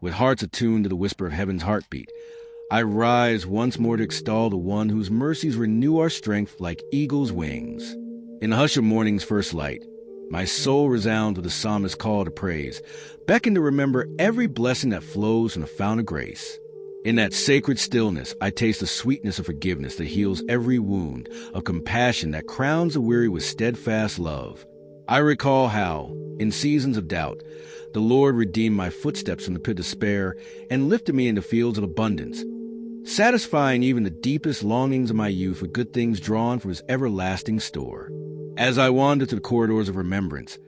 With hearts attuned to the whisper of heaven's heartbeat, I rise once more to extol the one whose mercies renew our strength like eagle's wings. In the hush of morning's first light, my soul resounds with the psalmist's call to praise, beckoned to remember every blessing that flows from the fount of grace. In that sacred stillness, I taste the sweetness of forgiveness that heals every wound, of compassion that crowns the weary with steadfast love. I recall how, in seasons of doubt, the Lord redeemed my footsteps from the pit of despair and lifted me into fields of abundance, satisfying even the deepest longings of my youth with good things drawn from his everlasting store. As I wander through the corridors of remembrance,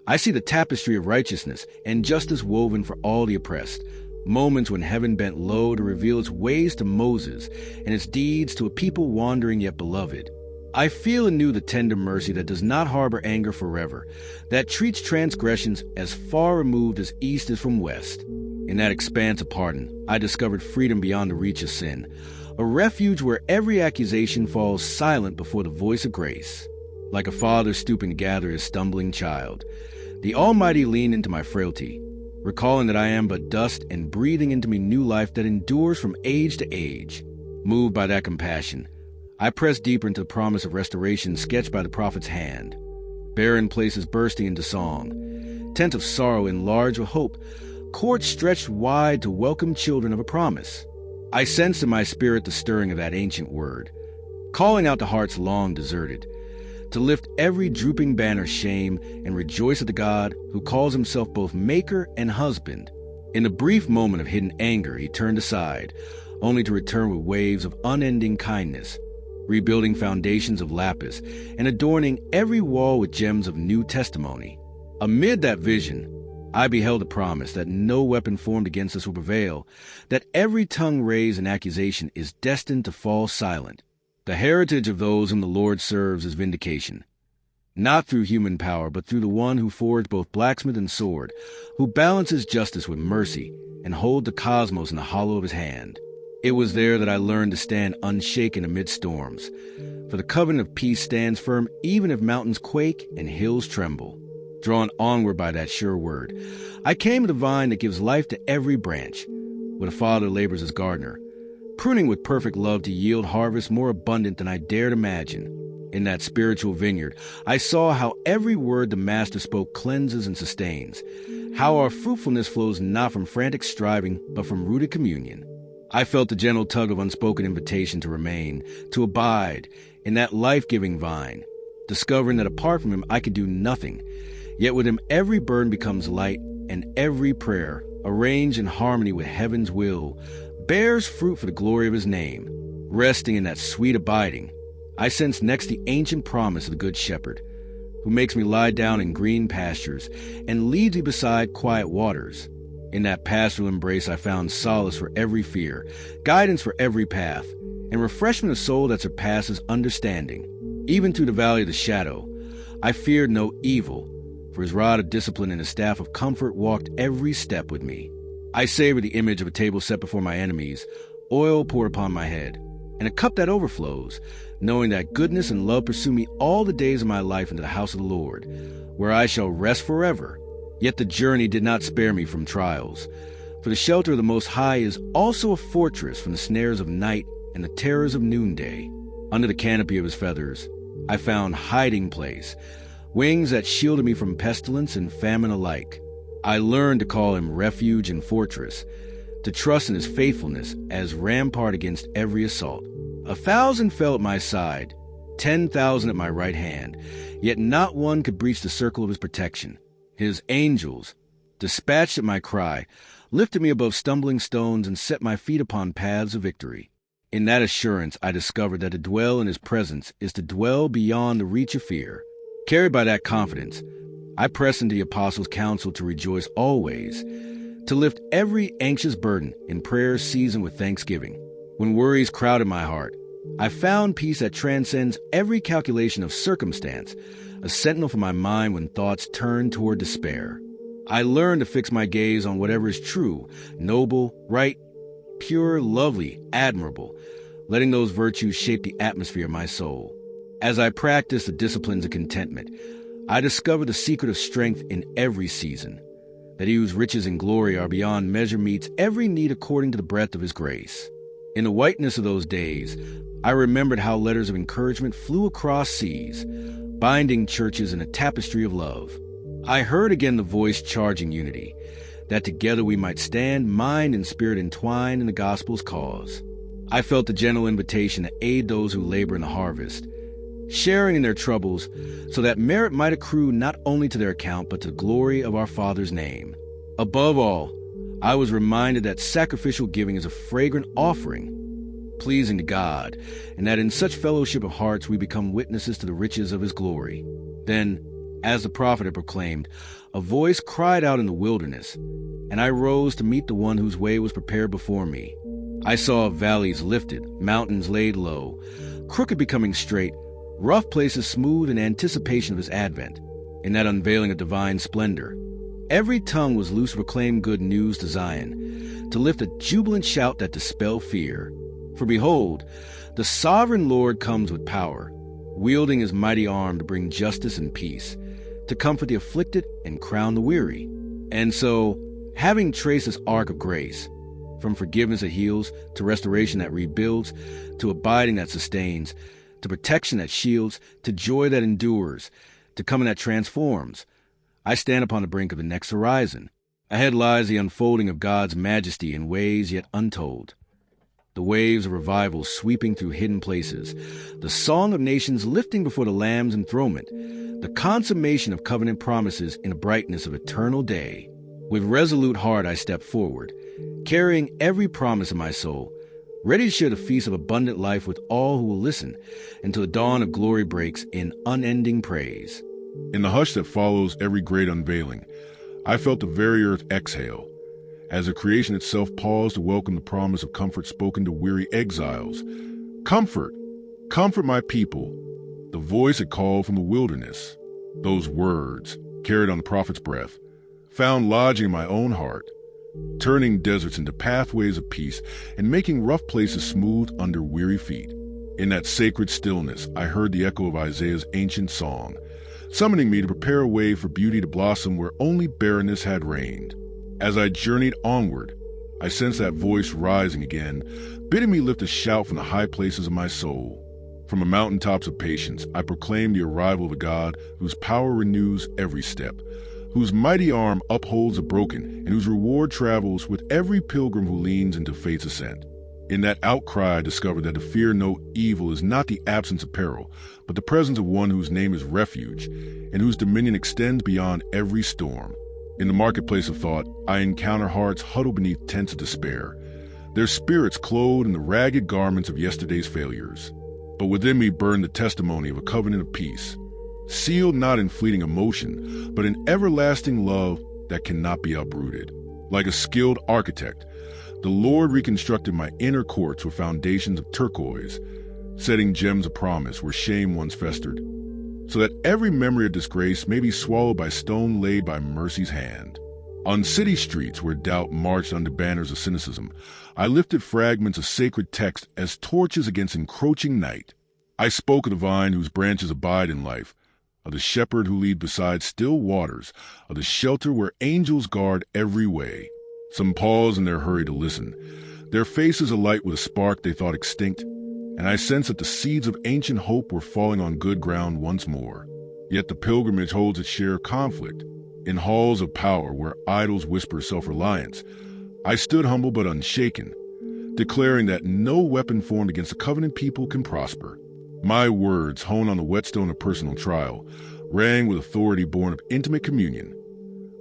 I see the tapestry of righteousness and justice woven for all the oppressed, moments when heaven bent low to reveal its ways to Moses and its deeds to a people wandering yet beloved. I feel anew the tender mercy that does not harbor anger forever, that treats transgressions as far removed as east is from west. In that expanse of pardon, I discovered freedom beyond the reach of sin, a refuge where every accusation falls silent before the voice of grace. Like a father stooping to gather his stumbling child, the Almighty leaned into my frailty, recalling that I am but dust and breathing into me new life that endures from age to age. Moved by that compassion, I press deeper into the promise of restoration sketched by the prophet's hand. Barren places bursting into song, tents of sorrow enlarged with hope, courts stretched wide to welcome children of a promise. I sense in my spirit the stirring of that ancient word, calling out to hearts long deserted, to lift every drooping banner shame and rejoice at the God who calls himself both maker and husband. In a brief moment of hidden anger, he turned aside, only to return with waves of unending kindness, rebuilding foundations of lapis and adorning every wall with gems of new testimony. Amid that vision, I beheld a promise that no weapon formed against us will prevail, that every tongue raised in accusation is destined to fall silent. The heritage of those whom the Lord serves is vindication, not through human power, but through the one who forged both blacksmith and sword, who balances justice with mercy and holds the cosmos in the hollow of his hand. It was there that I learned to stand unshaken amid storms, for the covenant of peace stands firm even if mountains quake and hills tremble. Drawn onward by that sure word, I came to the vine that gives life to every branch, where the Father labors as gardener, pruning with perfect love to yield harvest more abundant than I dared imagine. In that spiritual vineyard, I saw how every word the Master spoke cleanses and sustains, how our fruitfulness flows not from frantic striving, but from rooted communion. I felt the gentle tug of unspoken invitation to remain, to abide in that life-giving vine, discovering that apart from him I could do nothing, yet with him every burden becomes light, and every prayer, arranged in harmony with heaven's will, bears fruit for the glory of his name. Resting in that sweet abiding, I sense next the ancient promise of the Good Shepherd, who makes me lie down in green pastures and leads me beside quiet waters. In that pastoral embrace I found solace for every fear, guidance for every path, and refreshment of soul that surpasses understanding. Even through the valley of the shadow, I feared no evil, for his rod of discipline and his staff of comfort walked every step with me. I savored the image of a table set before my enemies, oil poured upon my head, and a cup that overflows, knowing that goodness and love pursue me all the days of my life into the house of the Lord, where I shall rest forever. Yet the journey did not spare me from trials, for the shelter of the Most High is also a fortress from the snares of night and the terrors of noonday. Under the canopy of his feathers, I found hiding place, wings that shielded me from pestilence and famine alike. I learned to call him refuge and fortress, to trust in his faithfulness as rampart against every assault. 1,000 fell at my side, 10,000 at my right hand, yet not one could breach the circle of his protection. His angels, dispatched at my cry, lifted me above stumbling stones and set my feet upon paths of victory. In that assurance, I discovered that to dwell in his presence is to dwell beyond the reach of fear. Carried by that confidence, I press into the apostles' counsel to rejoice always, to lift every anxious burden in prayer seasoned with thanksgiving. When worries crowded my heart, I found peace that transcends every calculation of circumstance, a sentinel for my mind when thoughts turned toward despair. I learned to fix my gaze on whatever is true, noble, right, pure, lovely, admirable, letting those virtues shape the atmosphere of my soul. As I practiced the disciplines of contentment, I discovered the secret of strength in every season, that he whose riches and glory are beyond measure meets every need according to the breadth of his grace. In the whiteness of those days, I remembered how letters of encouragement flew across seas, binding churches in a tapestry of love. I heard again the voice charging unity, that together we might stand, mind and spirit entwined in the gospel's cause. I felt the gentle invitation to aid those who labor in the harvest, sharing in their troubles, so that merit might accrue not only to their account, but to the glory of our Father's name. Above all, I was reminded that sacrificial giving is a fragrant offering, pleasing to God, and that in such fellowship of hearts we become witnesses to the riches of his glory. Then, as the prophet had proclaimed, a voice cried out in the wilderness, and I rose to meet the one whose way was prepared before me. I saw valleys lifted, mountains laid low, crooked becoming straight, rough places smooth in anticipation of his advent, in that unveiling of divine splendor. Every tongue was loose to proclaim good news to Zion, to lift a jubilant shout that dispelled fear. For behold, the sovereign Lord comes with power, wielding his mighty arm to bring justice and peace, to comfort the afflicted and crown the weary. And so, having traced this arc of grace, from forgiveness that heals, to restoration that rebuilds, to abiding that sustains, to protection that shields, to joy that endures, to coming that transforms, I stand upon the brink of the next horizon. Ahead lies the unfolding of God's majesty in ways yet untold. The waves of revival sweeping through hidden places, the song of nations lifting before the Lamb's enthronement, the consummation of covenant promises in the brightness of eternal day. With resolute heart I step forward, carrying every promise in my soul, ready to share the feast of abundant life with all who will listen until the dawn of glory breaks in unending praise. In the hush that follows every great unveiling, I felt the very earth exhale, as the creation itself paused to welcome the promise of comfort spoken to weary exiles. Comfort, comfort my people. The voice had called from the wilderness. Those words, carried on the prophet's breath, found lodging in my own heart, turning deserts into pathways of peace and making rough places smooth under weary feet. In that sacred stillness, I heard the echo of Isaiah's ancient song, summoning me to prepare a way for beauty to blossom where only barrenness had reigned. As I journeyed onward, I sensed that voice rising again, bidding me lift a shout from the high places of my soul. From the mountaintops of patience, I proclaimed the arrival of a God whose power renews every step, whose mighty arm upholds the broken, and whose reward travels with every pilgrim who leans into faith's ascent. In that outcry, I discovered that to fear no evil is not the absence of peril, but the presence of one whose name is refuge, and whose dominion extends beyond every storm. In the marketplace of thought, I encounter hearts huddled beneath tents of despair, their spirits clothed in the ragged garments of yesterday's failures. But within me burned the testimony of a covenant of peace, sealed not in fleeting emotion, but in everlasting love that cannot be uprooted. Like a skilled architect, the Lord reconstructed my inner courts with foundations of turquoise, setting gems of promise where shame once festered, so that every memory of disgrace may be swallowed by stone laid by mercy's hand. On city streets where doubt marched under banners of cynicism, I lifted fragments of sacred text as torches against encroaching night. I spoke of the vine whose branches abide in life, of the shepherd who leads beside still waters, of the shelter where angels guard every way. Some paused in their hurry to listen, their faces alight with a spark they thought extinct, and I sensed that the seeds of ancient hope were falling on good ground once more. Yet the pilgrimage holds its share of conflict. In halls of power where idols whisper self-reliance, I stood humble but unshaken, declaring that no weapon formed against the covenant people can prosper. My words, honed on the whetstone of personal trial, rang with authority born of intimate communion.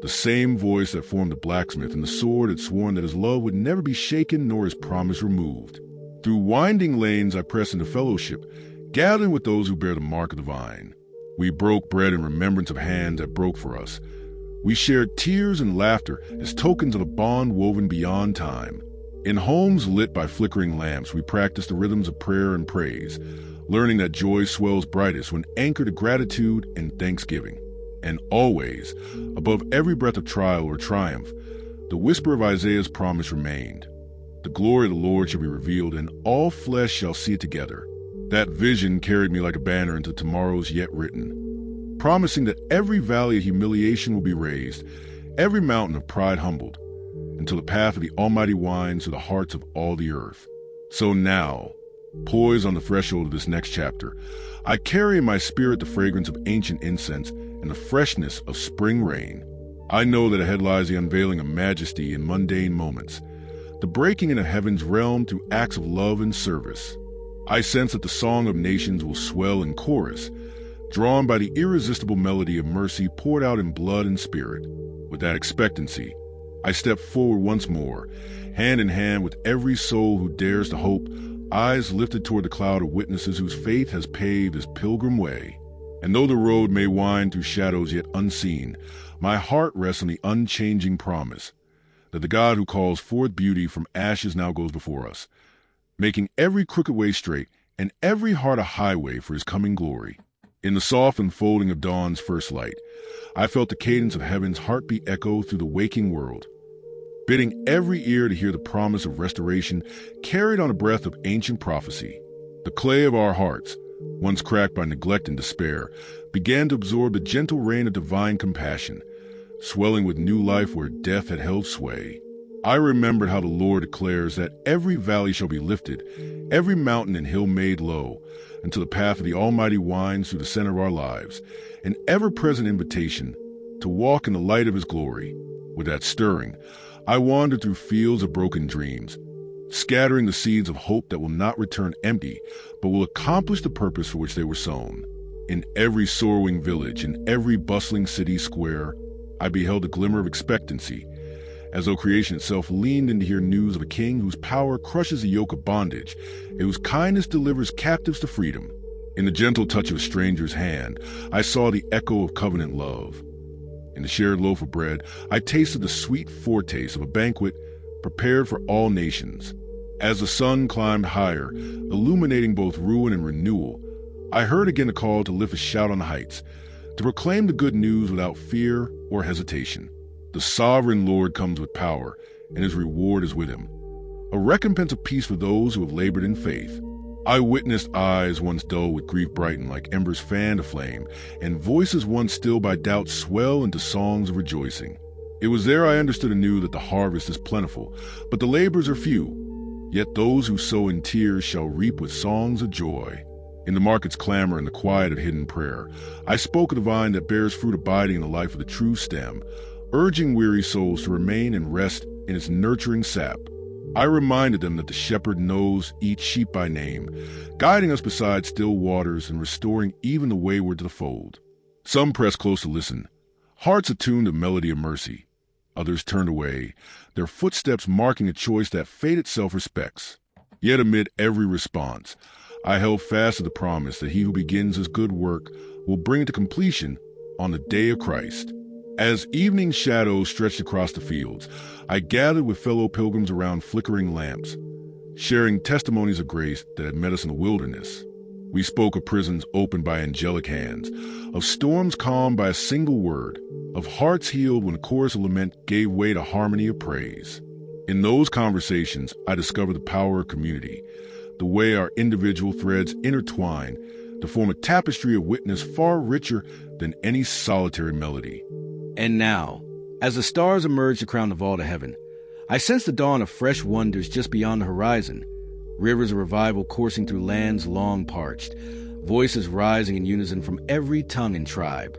The same voice that formed the blacksmith and the sword had sworn that his love would never be shaken nor his promise removed. Through winding lanes I pressed into fellowship, gathering with those who bear the mark of the vine. We broke bread in remembrance of hands that broke for us. We shared tears and laughter as tokens of a bond woven beyond time. In homes lit by flickering lamps, we practiced the rhythms of prayer and praise, learning that joy swells brightest when anchored to gratitude and thanksgiving. And always, above every breath of trial or triumph, the whisper of Isaiah's promise remained. The glory of the Lord shall be revealed, and all flesh shall see it together. That vision carried me like a banner into tomorrow's yet written, promising that every valley of humiliation will be raised, every mountain of pride humbled, until the path of the Almighty winds to the hearts of all the earth. So now, poised on the threshold of this next chapter, I carry in my spirit the fragrance of ancient incense and the freshness of spring rain. I know that ahead lies the unveiling of majesty in mundane moments, the breaking into heaven's realm through acts of love and service. I sense that the song of nations will swell in chorus, drawn by the irresistible melody of mercy poured out in blood and spirit. With that expectancy, I step forward once more, hand in hand with every soul who dares to hope, eyes lifted toward the cloud of witnesses whose faith has paved this pilgrim way. And though the road may wind through shadows yet unseen, my heart rests on the unchanging promise that the God who calls forth beauty from ashes now goes before us, making every crooked way straight and every heart a highway for his coming glory. In the soft unfolding of dawn's first light, I felt the cadence of heaven's heartbeat echo through the waking world, bidding every ear to hear the promise of restoration carried on a breath of ancient prophecy. The clay of our hearts, once cracked by neglect and despair, began to absorb the gentle rain of divine compassion, swelling with new life where death had held sway. I remembered how the Lord declares that every valley shall be lifted, every mountain and hill made low, until the path of the Almighty winds through the center of our lives, an ever-present invitation to walk in the light of his glory. With that stirring, I wandered through fields of broken dreams, scattering the seeds of hope that will not return empty, but will accomplish the purpose for which they were sown. In every sorrowing village, in every bustling city square, I beheld a glimmer of expectancy, as though creation itself leaned in to hear news of a king whose power crushes the yoke of bondage, and whose kindness delivers captives to freedom. In the gentle touch of a stranger's hand, I saw the echo of covenant love. In the shared loaf of bread, I tasted the sweet foretaste of a banquet prepared for all nations. As the sun climbed higher, illuminating both ruin and renewal, I heard again a call to lift a shout on the heights, to proclaim the good news without fear or hesitation. The sovereign Lord comes with power, and his reward is with him, a recompense of peace for those who have labored in faith. I witnessed eyes once dull with grief brighten like embers fanned to flame, and voices once stilled by doubt swell into songs of rejoicing. It was there I understood anew that the harvest is plentiful, but the laborers are few. Yet those who sow in tears shall reap with songs of joy. In the market's clamor and the quiet of hidden prayer, I spoke of the vine that bears fruit abiding in the life of the true stem, urging weary souls to remain and rest in its nurturing sap. I reminded them that the shepherd knows each sheep by name, guiding us beside still waters and restoring even the wayward to the fold. Some pressed close to listen, hearts attuned to melody of mercy. Others turned away, their footsteps marking a choice that fate itself respects. Yet amid every response, I held fast to the promise that he who begins his good work will bring it to completion on the day of Christ. As evening shadows stretched across the fields, I gathered with fellow pilgrims around flickering lamps, sharing testimonies of grace that had met us in the wilderness. We spoke of prisons opened by angelic hands, of storms calmed by a single word, of hearts healed when a chorus of lament gave way to harmony of praise. In those conversations, I discovered the power of community, the way our individual threads intertwine to form a tapestry of witness far richer than any solitary melody. And now, as the stars emerge to crown the vault of heaven, I sense the dawn of fresh wonders just beyond the horizon. Rivers of revival coursing through lands long parched, voices rising in unison from every tongue and tribe.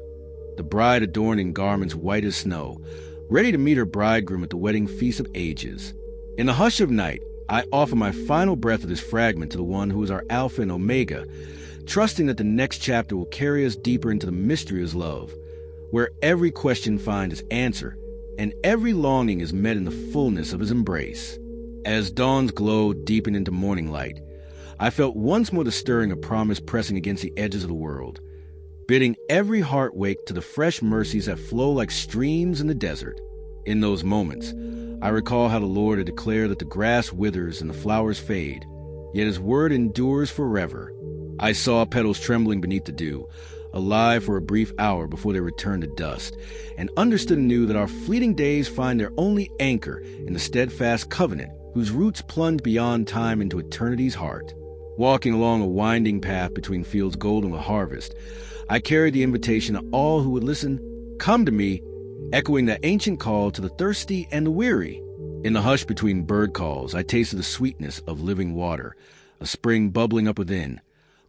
The bride adorned in garments white as snow, ready to meet her bridegroom at the wedding feast of ages. In the hush of night, I offer my final breath of this fragment to the one who is our Alpha and Omega, trusting that the next chapter will carry us deeper into the mystery of his love, where every question finds its answer, and every longing is met in the fullness of his embrace. As dawn's glow deepened into morning light, I felt once more the stirring of promise pressing against the edges of the world, bidding every heart wake to the fresh mercies that flow like streams in the desert. In those moments, I recall how the Lord had declared that the grass withers and the flowers fade, yet his word endures forever. I saw petals trembling beneath the dew, alive for a brief hour before they return to dust, and understood anew that our fleeting days find their only anchor in the steadfast covenant whose roots plunge beyond time into eternity's heart. Walking along a winding path between fields golden with harvest, I carried the invitation to all who would listen, "Come to me, echoing that ancient call to the thirsty and the weary. In the hush between bird calls, I tasted the sweetness of living water, a spring bubbling up within,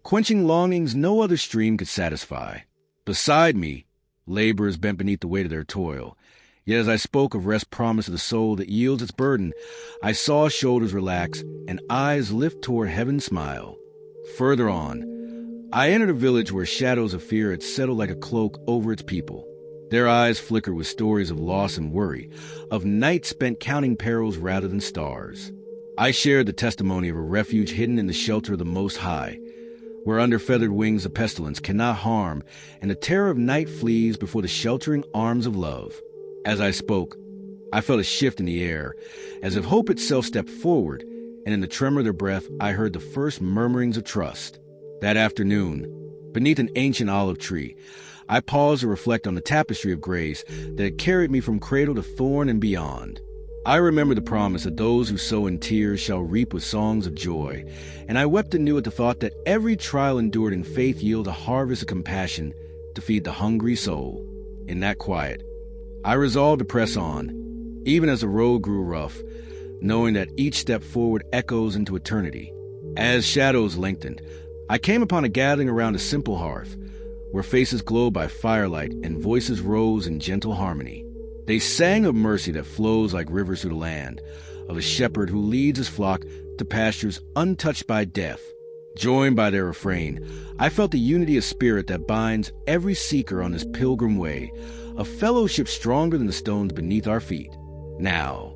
quenching longings no other stream could satisfy. Beside me, laborers bent beneath the weight of their toil. Yet as I spoke of rest promised to the soul that yields its burden, I saw shoulders relax and eyes lift toward heaven's smile. Further on, I entered a village where shadows of fear had settled like a cloak over its people. Their eyes flickered with stories of loss and worry, of nights spent counting perils rather than stars. I shared the testimony of a refuge hidden in the shelter of the Most High, where under feathered wings the pestilence cannot harm, and the terror of night flees before the sheltering arms of love. As I spoke, I felt a shift in the air, as if hope itself stepped forward, and in the tremor of their breath I heard the first murmurings of trust. That afternoon, beneath an ancient olive tree, I paused to reflect on the tapestry of grace that had carried me from cradle to thorn and beyond. I remembered the promise that those who sow in tears shall reap with songs of joy, and I wept anew at the thought that every trial endured in faith yield a harvest of compassion to feed the hungry soul. In that quiet, I resolved to press on, even as the road grew rough, knowing that each step forward echoes into eternity. As shadows lengthened, I came upon a gathering around a simple hearth, where faces glowed by firelight and voices rose in gentle harmony. They sang of mercy that flows like rivers through the land, of a shepherd who leads his flock to pastures untouched by death. Joined by their refrain, I felt the unity of spirit that binds every seeker on this pilgrim way, a fellowship stronger than the stones beneath our feet. Now,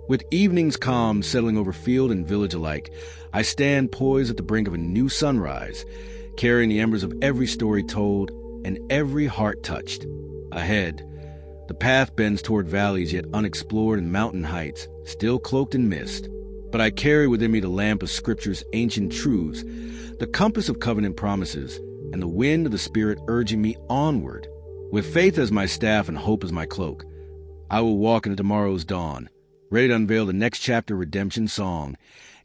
with evening's calm settling over field and village alike, I stand poised at the brink of a new sunrise, carrying the embers of every story told and every heart touched. Ahead, the path bends toward valleys yet unexplored and mountain heights, still cloaked in mist. But I carry within me the lamp of Scripture's ancient truths, the compass of covenant promises, and the wind of the Spirit urging me onward. With faith as my staff and hope as my cloak, I will walk into tomorrow's dawn, ready to unveil the next chapter of redemption's song,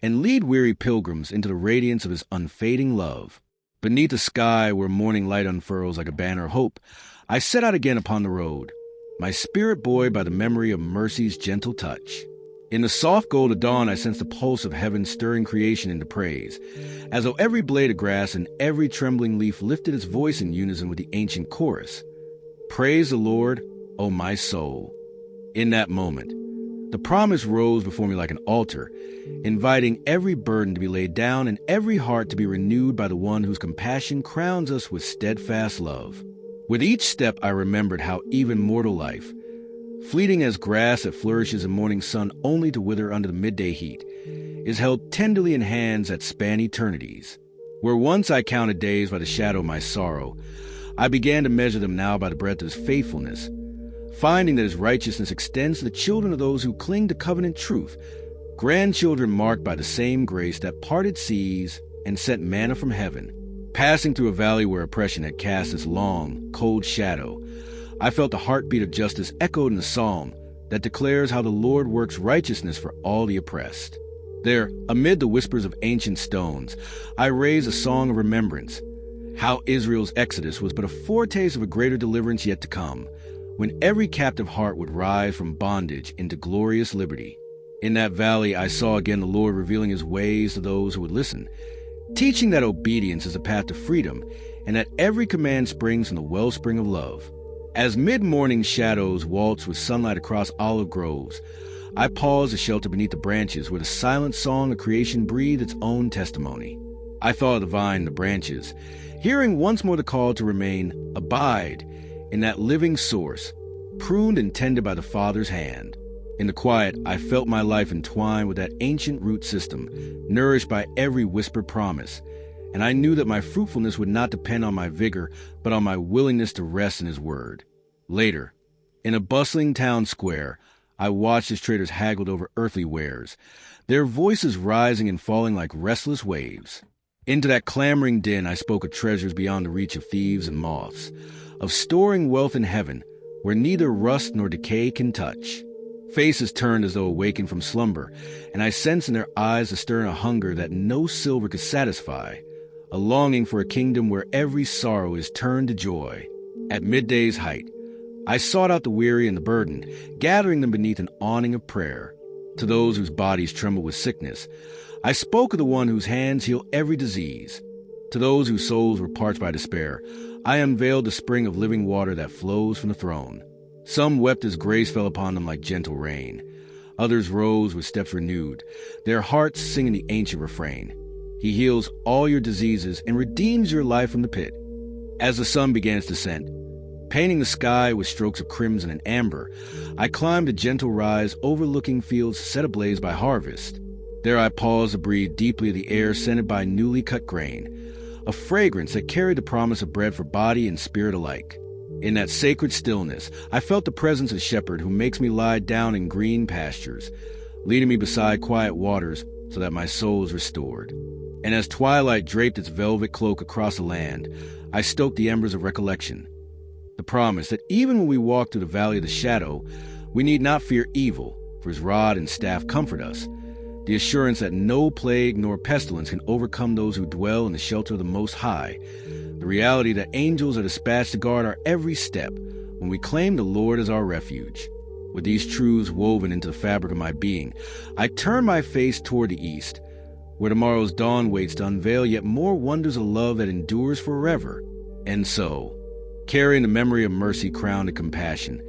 and lead weary pilgrims into the radiance of his unfading love. Beneath a sky where morning light unfurls like a banner of hope, I set out again upon the road, my spirit buoyed by the memory of mercy's gentle touch. In the soft gold of dawn, I sensed the pulse of heaven stirring creation into praise, as though every blade of grass and every trembling leaf lifted its voice in unison with the ancient chorus. Praise the Lord, O my soul. In that moment, the promise rose before me like an altar, inviting every burden to be laid down and every heart to be renewed by the one whose compassion crowns us with steadfast love. With each step, I remembered how even mortal life, fleeting as grass that flourishes in morning sun only to wither under the midday heat, is held tenderly in hands that span eternities. Where once I counted days by the shadow of my sorrow, I began to measure them now by the breadth of his faithfulness, finding that his righteousness extends to the children of those who cling to covenant truth, grandchildren marked by the same grace that parted seas and sent manna from heaven. Passing through a valley where oppression had cast its long, cold shadow, I felt the heartbeat of justice echoed in the psalm that declares how the Lord works righteousness for all the oppressed. There, amid the whispers of ancient stones, I raised a song of remembrance, how Israel's exodus was but a foretaste of a greater deliverance yet to come, when every captive heart would rise from bondage into glorious liberty. In that valley, I saw again the Lord revealing his ways to those who would listen, teaching that obedience is a path to freedom, and that every command springs from the wellspring of love. As mid-morning shadows waltz with sunlight across olive groves, I paused to shelter beneath the branches where the silent song of creation breathed its own testimony. I thought of the vine and the branches, hearing once more the call to remain, abide, in that living source, pruned and tended by the Father's hand. In the quiet, I felt my life entwined with that ancient root system, nourished by every whispered promise, and I knew that my fruitfulness would not depend on my vigor, but on my willingness to rest in his word. Later, in a bustling town square, I watched as traders haggled over earthly wares, their voices rising and falling like restless waves. Into that clamoring din I spoke of treasures beyond the reach of thieves and moths, of storing wealth in heaven, where neither rust nor decay can touch. Faces turned as though awakened from slumber, and I sensed in their eyes a stirring of hunger that no silver could satisfy, a longing for a kingdom where every sorrow is turned to joy. At midday's height, I sought out the weary and the burdened, gathering them beneath an awning of prayer. To those whose bodies tremble with sickness, I spoke of the one whose hands heal every disease. To those whose souls were parched by despair, I unveiled the spring of living water that flows from the throne. Some wept as grace fell upon them like gentle rain. Others rose with steps renewed, their hearts singing the ancient refrain. He heals all your diseases and redeems your life from the pit. As the sun began its descent, painting the sky with strokes of crimson and amber, I climbed a gentle rise overlooking fields set ablaze by harvest. There I paused to breathe deeply the air scented by newly cut grain, a fragrance that carried the promise of bread for body and spirit alike. In that sacred stillness, I felt the presence of the shepherd who makes me lie down in green pastures, leading me beside quiet waters so that my soul is restored. And as twilight draped its velvet cloak across the land, I stoked the embers of recollection. The promise that even when we walk through the valley of the shadow, we need not fear evil, for his rod and staff comfort us. The assurance that no plague nor pestilence can overcome those who dwell in the shelter of the Most High. The reality that angels are dispatched to guard our every step when we claim the Lord as our refuge. With these truths woven into the fabric of my being, I turn my face toward the east, where tomorrow's dawn waits to unveil yet more wonders of love that endures forever. And so, carrying the memory of mercy crowned in compassion,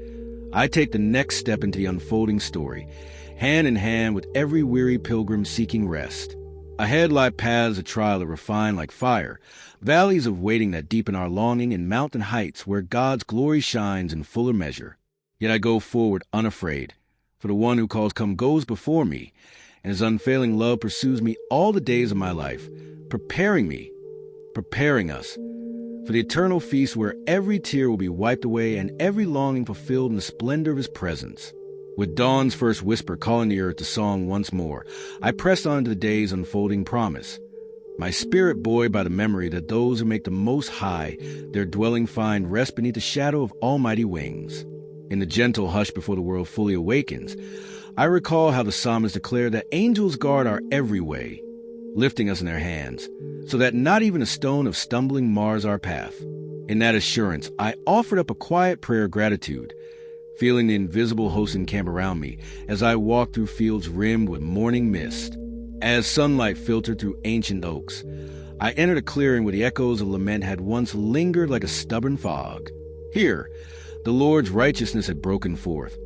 I take the next step into the unfolding story, hand in hand with every weary pilgrim seeking rest. Ahead lie paths of trial that refine like fire, valleys of waiting that deepen our longing, and mountain heights where God's glory shines in fuller measure. Yet I go forward unafraid, for the one who calls come goes before me, and his unfailing love pursues me all the days of my life, preparing us, for the eternal feast where every tear will be wiped away and every longing fulfilled in the splendor of his presence. With dawn's first whisper calling the earth to song once more, I pressed on to the day's unfolding promise, my spirit buoyed by the memory that those who make the Most High their dwelling find rest beneath the shadow of almighty wings. In the gentle hush before the world fully awakens, I recall how the psalmist declared that angels guard our every way, lifting us in their hands, so that not even a stone of stumbling mars our path. In that assurance, I offered up a quiet prayer of gratitude, feeling the invisible host encamp around me as I walked through fields rimmed with morning mist. As sunlight filtered through ancient oaks, I entered a clearing where the echoes of lament had once lingered like a stubborn fog. Here, the Lord's righteousness had broken forth,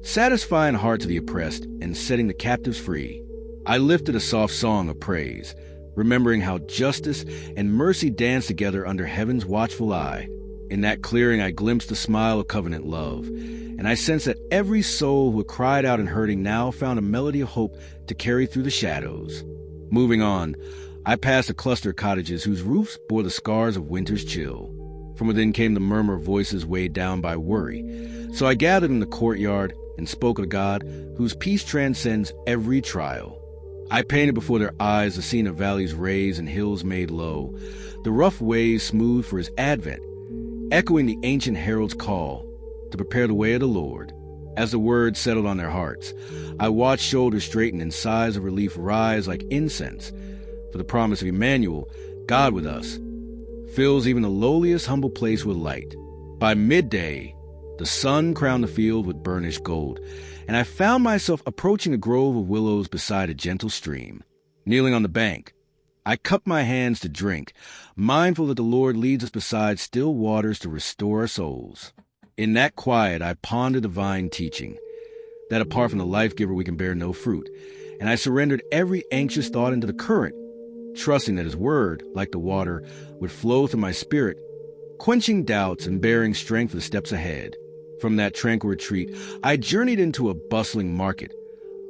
satisfying hearts of the oppressed and setting the captives free. I lifted a soft song of praise, remembering how justice and mercy danced together under heaven's watchful eye. In that clearing, I glimpsed the smile of covenant love, and I sensed that every soul who had cried out in hurting now found a melody of hope to carry through the shadows. Moving on, I passed a cluster of cottages whose roofs bore the scars of winter's chill. From within came the murmur of voices weighed down by worry. So I gathered in the courtyard and spoke of a God whose peace transcends every trial. I painted before their eyes the scene of valleys raised and hills made low, the rough ways smooth for his advent, echoing the ancient herald's call to prepare the way of the Lord. As the words settled on their hearts, I watched shoulders straighten and sighs of relief rise like incense, for the promise of Emmanuel, God with us, fills even the lowliest humble place with light. By midday, the sun crowned the field with burnished gold, and I found myself approaching a grove of willows beside a gentle stream. Kneeling on the bank, I cupped my hands to drink, mindful that the Lord leads us beside still waters to restore our souls. In that quiet, I pondered divine teaching, that apart from the life-giver we can bear no fruit, and I surrendered every anxious thought into the current, trusting that his word, like the water, would flow through my spirit, quenching doubts and bearing strength for the steps ahead. From that tranquil retreat, I journeyed into a bustling market,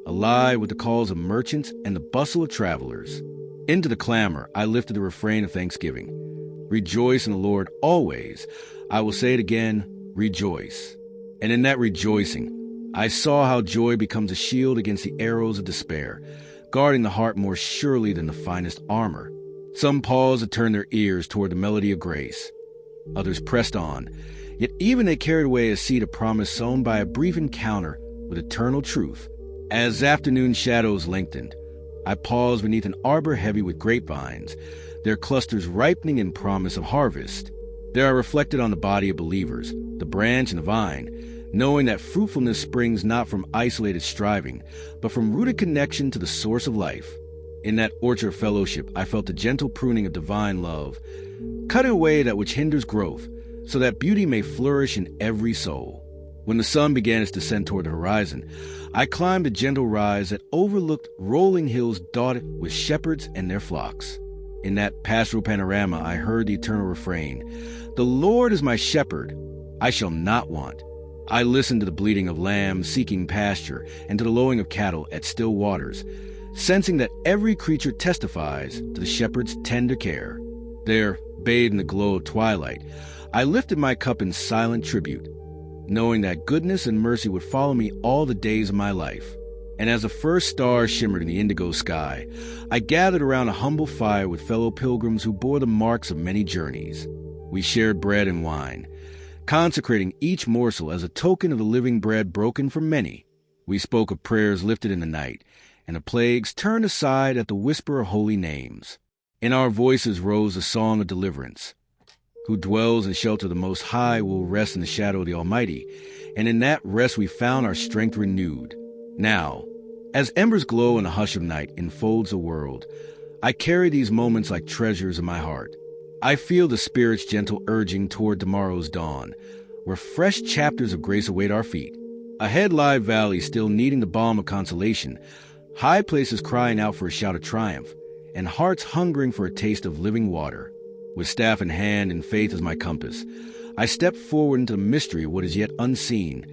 alive with the calls of merchants and the bustle of travelers. Into the clamor, I lifted the refrain of thanksgiving. Rejoice in the Lord always. I will say it again, rejoice. And in that rejoicing, I saw how joy becomes a shield against the arrows of despair, guarding the heart more surely than the finest armor. Some paused to turn their ears toward the melody of grace. Others pressed on, yet even they carried away a seed of promise sown by a brief encounter with eternal truth. As afternoon shadows lengthened, I paused beneath an arbor heavy with grapevines, their clusters ripening in promise of harvest. They are reflected on the body of believers, the branch and the vine, knowing that fruitfulness springs not from isolated striving, but from rooted connection to the source of life. In that orchard fellowship, I felt the gentle pruning of divine love, cutting away that which hinders growth, so that beauty may flourish in every soul. When the sun began its descent toward the horizon, I climbed a gentle rise that overlooked rolling hills dotted with shepherds and their flocks. In that pastoral panorama, I heard the eternal refrain, "The Lord is my shepherd, I shall not want." I listened to the bleating of lambs seeking pasture and to the lowing of cattle at still waters, sensing that every creature testifies to the shepherd's tender care. There, bathed in the glow of twilight, I lifted my cup in silent tribute, knowing that goodness and mercy would follow me all the days of my life. And as the first stars shimmered in the indigo sky, I gathered around a humble fire with fellow pilgrims who bore the marks of many journeys. We shared bread and wine, consecrating each morsel as a token of the living bread broken for many. We spoke of prayers lifted in the night, and the plagues turned aside at the whisper of holy names. In our voices rose a song of deliverance. Who dwells in shelter of the Most High will rest in the shadow of the Almighty, and in that rest we found our strength renewed. Now, as embers glow in the hush of night enfolds the world, I carry these moments like treasures in my heart. I feel the Spirit's gentle urging toward tomorrow's dawn, where fresh chapters of grace await our feet. Ahead lie valleys still needing the balm of consolation, high places crying out for a shout of triumph, and hearts hungering for a taste of living water. With staff in hand and faith as my compass, I step forward into the mystery of what is yet unseen,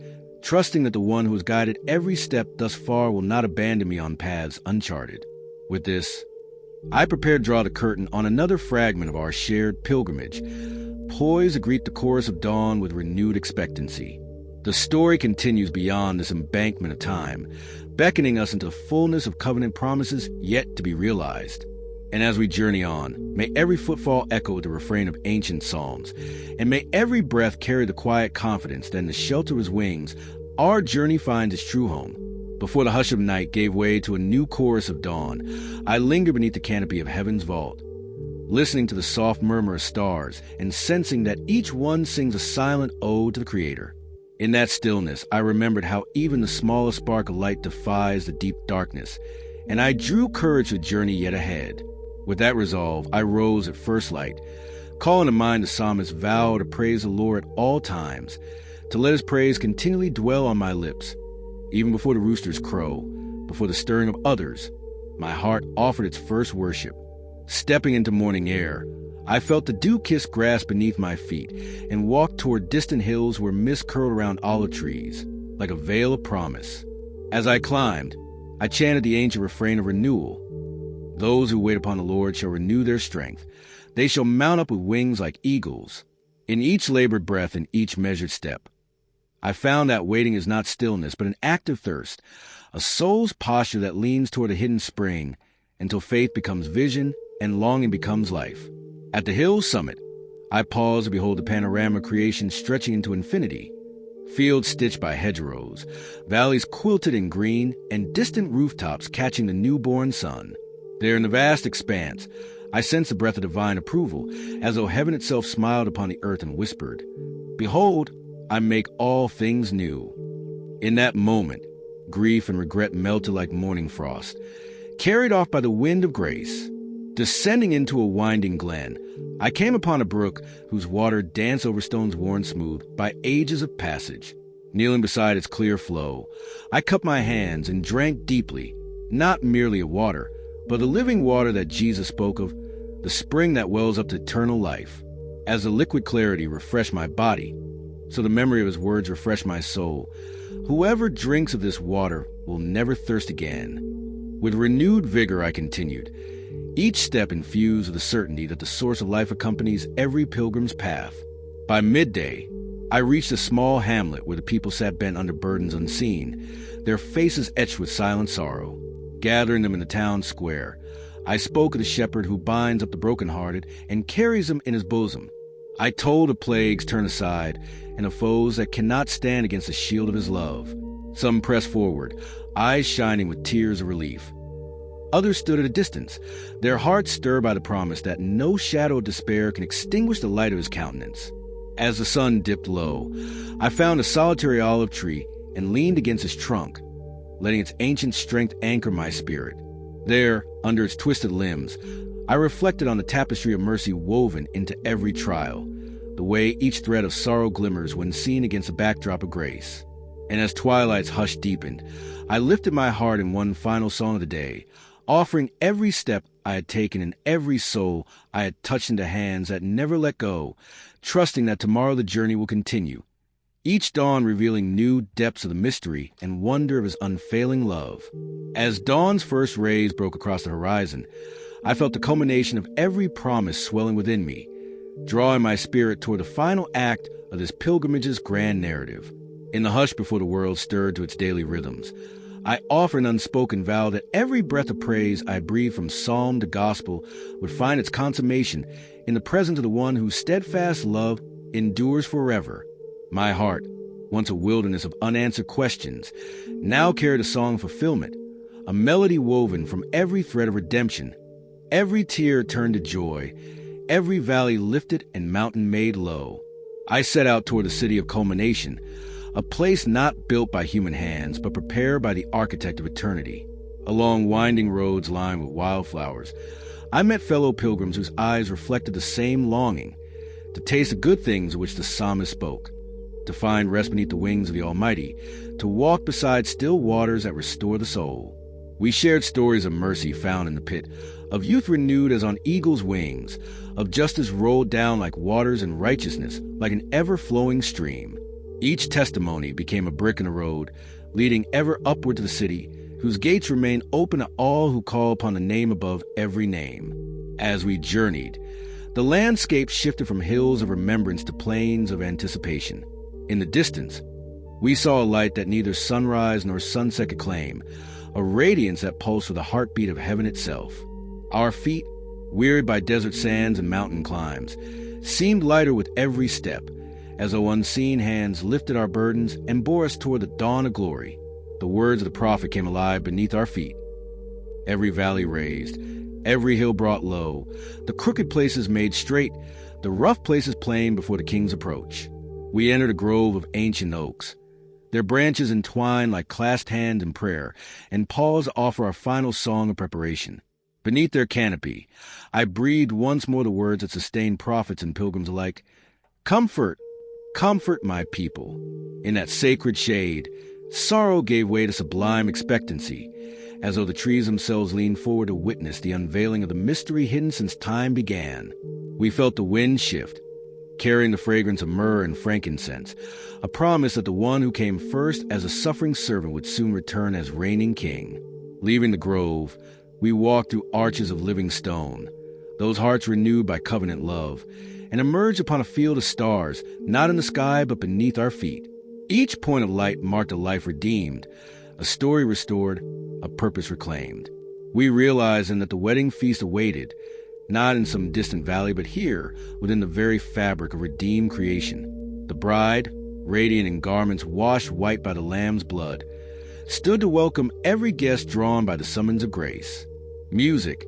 trusting that the one who has guided every step thus far will not abandon me on paths uncharted. With this, I prepare to draw the curtain on another fragment of our shared pilgrimage, poised to greet the chorus of dawn with renewed expectancy. The story continues beyond this embankment of time, beckoning us into the fullness of covenant promises yet to be realized. And as we journey on, may every footfall echo the refrain of ancient psalms, and may every breath carry the quiet confidence that in the shelter of his wings, our journey finds its true home. Before the hush of night gave way to a new chorus of dawn, I linger beneath the canopy of heaven's vault, listening to the soft murmur of stars and sensing that each one sings a silent ode to the Creator. In that stillness, I remembered how even the smallest spark of light defies the deep darkness, and I drew courage to the journey yet ahead. With that resolve, I rose at first light, calling to mind the psalmist's vow to praise the Lord at all times, to let his praise continually dwell on my lips. Even before the roosters crow, before the stirring of others, my heart offered its first worship. Stepping into morning air, I felt the dew-kissed grass beneath my feet and walked toward distant hills where mist curled around olive trees, like a veil of promise. As I climbed, I chanted the ancient refrain of renewal. Those who wait upon the Lord shall renew their strength. They shall mount up with wings like eagles. In each labored breath and each measured step, I found that waiting is not stillness, but an active thirst, a soul's posture that leans toward a hidden spring until faith becomes vision and longing becomes life. At the hill's summit, I pause to behold the panorama of creation stretching into infinity. Fields stitched by hedgerows, valleys quilted in green, and distant rooftops catching the newborn sun. There in the vast expanse, I sensed the breath of divine approval, as though heaven itself smiled upon the earth and whispered, "Behold, I make all things new." In that moment, grief and regret melted like morning frost, carried off by the wind of grace. Descending into a winding glen, I came upon a brook whose water danced over stones worn smooth by ages of passage. Kneeling beside its clear flow, I cupped my hands and drank deeply, not merely of water, but the living water that Jesus spoke of, the spring that wells up to eternal life. As the liquid clarity refreshed my body, so the memory of his words refreshed my soul. Whoever drinks of this water will never thirst again. With renewed vigor I continued, each step infused with the certainty that the source of life accompanies every pilgrim's path. By midday, I reached a small hamlet where the people sat bent under burdens unseen, their faces etched with silent sorrow. Gathering them in the town square, I spoke of the shepherd who binds up the brokenhearted and carries them in his bosom. I told of plagues turn aside and of foes that cannot stand against the shield of his love. Some pressed forward, eyes shining with tears of relief. Others stood at a distance, their hearts stirred by the promise that no shadow of despair can extinguish the light of his countenance. As the sun dipped low, I found a solitary olive tree and leaned against its trunk, letting its ancient strength anchor my spirit. There, under its twisted limbs, I reflected on the tapestry of mercy woven into every trial, the way each thread of sorrow glimmers when seen against a backdrop of grace. And as twilight's hush deepened, I lifted my heart in one final song of the day, offering every step I had taken and every soul I had touched into hands that never let go, trusting that tomorrow the journey will continue, each dawn revealing new depths of the mystery and wonder of his unfailing love. As dawn's first rays broke across the horizon, I felt the culmination of every promise swelling within me, drawing my spirit toward the final act of this pilgrimage's grand narrative. In the hush before the world stirred to its daily rhythms, I offered an unspoken vow that every breath of praise I breathed from psalm to gospel would find its consummation in the presence of the one whose steadfast love endures forever. My heart, once a wilderness of unanswered questions, now carried a song of fulfillment, a melody woven from every thread of redemption. Every tear turned to joy, every valley lifted and mountain made low. I set out toward the city of culmination, a place not built by human hands, but prepared by the architect of eternity. Along winding roads lined with wildflowers, I met fellow pilgrims whose eyes reflected the same longing, to taste the good things of which the psalmist spoke, to find rest beneath the wings of the Almighty, to walk beside still waters that restore the soul. We shared stories of mercy found in the pit, of youth renewed as on eagle's wings, of justice rolled down like waters and righteousness like an ever-flowing stream. Each testimony became a brick in the road, leading ever upward to the city, whose gates remain open to all who call upon the name above every name. As we journeyed, the landscape shifted from hills of remembrance to plains of anticipation. In the distance, we saw a light that neither sunrise nor sunset could claim, a radiance that pulsed with the heartbeat of heaven itself. Our feet, wearied by desert sands and mountain climbs, seemed lighter with every step, as though unseen hands lifted our burdens and bore us toward the dawn of glory. The words of the prophet came alive beneath our feet. Every valley raised, every hill brought low, the crooked places made straight, the rough places plain before the king's approach. We entered a grove of ancient oaks, their branches entwined like clasped hands in prayer, and paused to offer our final song of preparation. Beneath their canopy, I breathed once more the words that sustained prophets and pilgrims alike. Comfort, comfort my people. In that sacred shade, sorrow gave way to sublime expectancy, as though the trees themselves leaned forward to witness the unveiling of the mystery hidden since time began. We felt the wind shift, carrying the fragrance of myrrh and frankincense, a promise that the one who came first as a suffering servant would soon return as reigning king. Leaving the grove, we walked through arches of living stone, those hearts renewed by covenant love, and emerged upon a field of stars, not in the sky but beneath our feet. Each point of light marked a life redeemed, a story restored, a purpose reclaimed. We realized then that the wedding feast awaited, not in some distant valley, but here, within the very fabric of redeemed creation. The bride, radiant in garments washed white by the Lamb's blood, stood to welcome every guest drawn by the summons of grace. Music,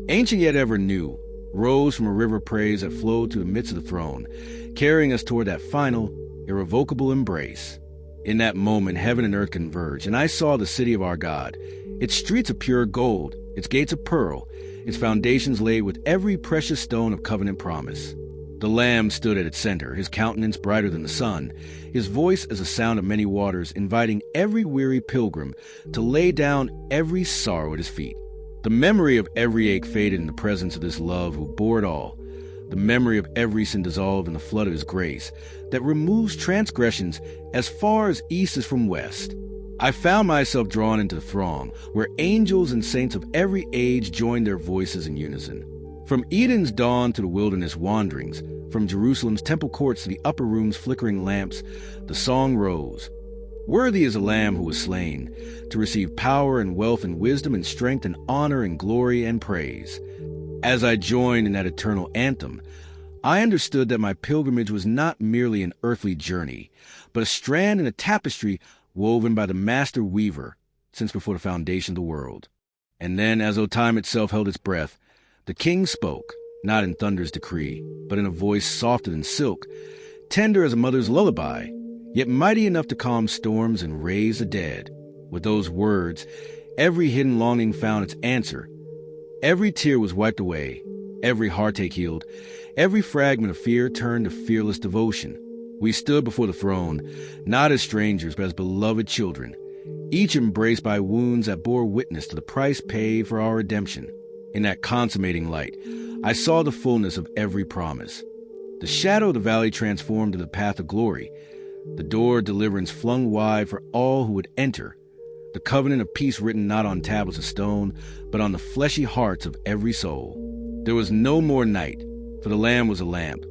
ancient yet ever new, rose from a river of praise that flowed through the midst of the throne, carrying us toward that final, irrevocable embrace. In that moment, heaven and earth converged, and I saw the city of our God, its streets of pure gold, its gates of pearl, its foundations laid with every precious stone of covenant promise. The Lamb stood at its center, his countenance brighter than the sun, his voice as the sound of many waters, inviting every weary pilgrim to lay down every sorrow at his feet. The memory of every ache faded in the presence of this love who bore it all, the memory of every sin dissolved in the flood of his grace that removes transgressions as far as east is from west. I found myself drawn into the throng, where angels and saints of every age joined their voices in unison. From Eden's dawn to the wilderness wanderings, from Jerusalem's temple courts to the upper room's flickering lamps, the song rose. Worthy is the Lamb who was slain, to receive power and wealth and wisdom and strength and honor and glory and praise. As I joined in that eternal anthem, I understood that my pilgrimage was not merely an earthly journey, but a strand in a tapestry woven by the master weaver since before the foundation of the world. And then, as though time itself held its breath, the king spoke, not in thunder's decree, but in a voice softer than silk, tender as a mother's lullaby, yet mighty enough to calm storms and raise the dead. With those words, every hidden longing found its answer. Every tear was wiped away, every heartache healed, every fragment of fear turned to fearless devotion. We stood before the throne, not as strangers, but as beloved children, each embraced by wounds that bore witness to the price paid for our redemption. In that consummating light, I saw the fullness of every promise. The shadow of the valley transformed to the path of glory, the door of deliverance flung wide for all who would enter, the covenant of peace written not on tablets of stone, but on the fleshy hearts of every soul. There was no more night, for the Lamb was a lamp,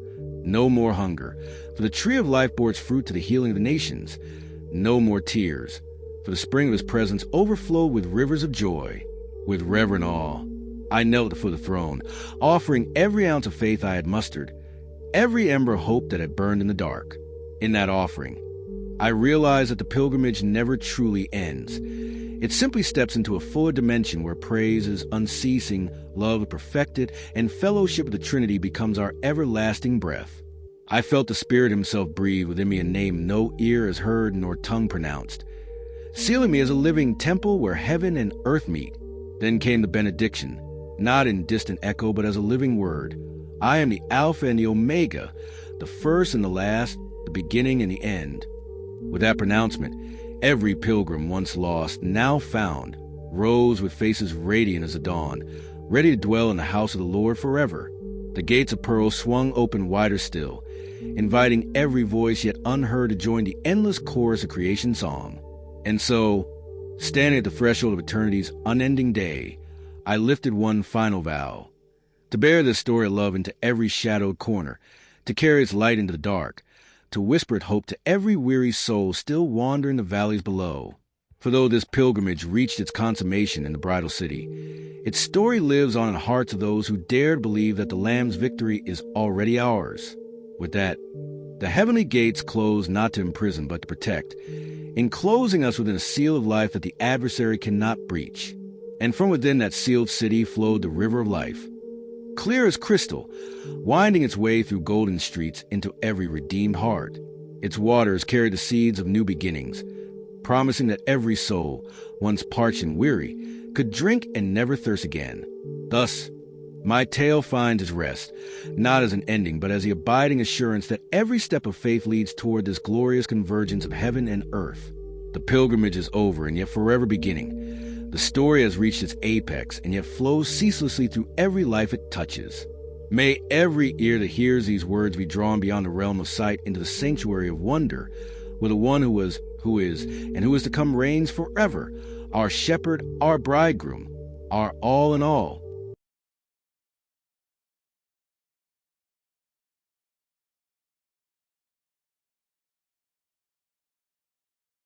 no more hunger, for the tree of life bore its fruit to the healing of the nations, no more tears, for the spring of his presence overflowed with rivers of joy. With reverent awe, I knelt before the throne, offering every ounce of faith I had mustered, every ember of hope that had burned in the dark. In that offering, I realized that the pilgrimage never truly ends. It simply steps into a fuller dimension where praise is unceasing, love perfected, and fellowship with the Trinity becomes our everlasting breath. I felt the Spirit himself breathe within me a name no ear has heard nor tongue pronounced, sealing me as a living temple where heaven and earth meet. Then came the benediction, not in distant echo, but as a living word. I am the Alpha and the Omega, the first and the last, the beginning and the end. With that pronouncement, every pilgrim once lost, now found, rose with faces radiant as the dawn, ready to dwell in the house of the Lord forever. The gates of pearl swung open wider still, inviting every voice yet unheard to join the endless chorus of creation song. And so, standing at the threshold of eternity's unending day, I lifted one final vow, to bear this story of love into every shadowed corner, to carry its light into the dark, to whisper its hope to every weary soul still wandering the valleys below. For though this pilgrimage reached its consummation in the bridal city, its story lives on in the hearts of those who dared believe that the Lamb's victory is already ours. With that, the heavenly gates close not to imprison but to protect, enclosing us within a seal of life that the adversary cannot breach. And from within that sealed city flowed the river of life, clear as crystal, winding its way through golden streets into every redeemed heart. Its waters carried the seeds of new beginnings, promising that every soul, once parched and weary, could drink and never thirst again. Thus, my tale finds its rest, not as an ending, but as the abiding assurance that every step of faith leads toward this glorious convergence of heaven and earth. The pilgrimage is over and yet forever beginning. The story has reached its apex and yet flows ceaselessly through every life it touches. May every ear that hears these words be drawn beyond the realm of sight into the sanctuary of wonder, where the one who is, and who is to come reigns forever, our shepherd, our bridegroom, our all in all,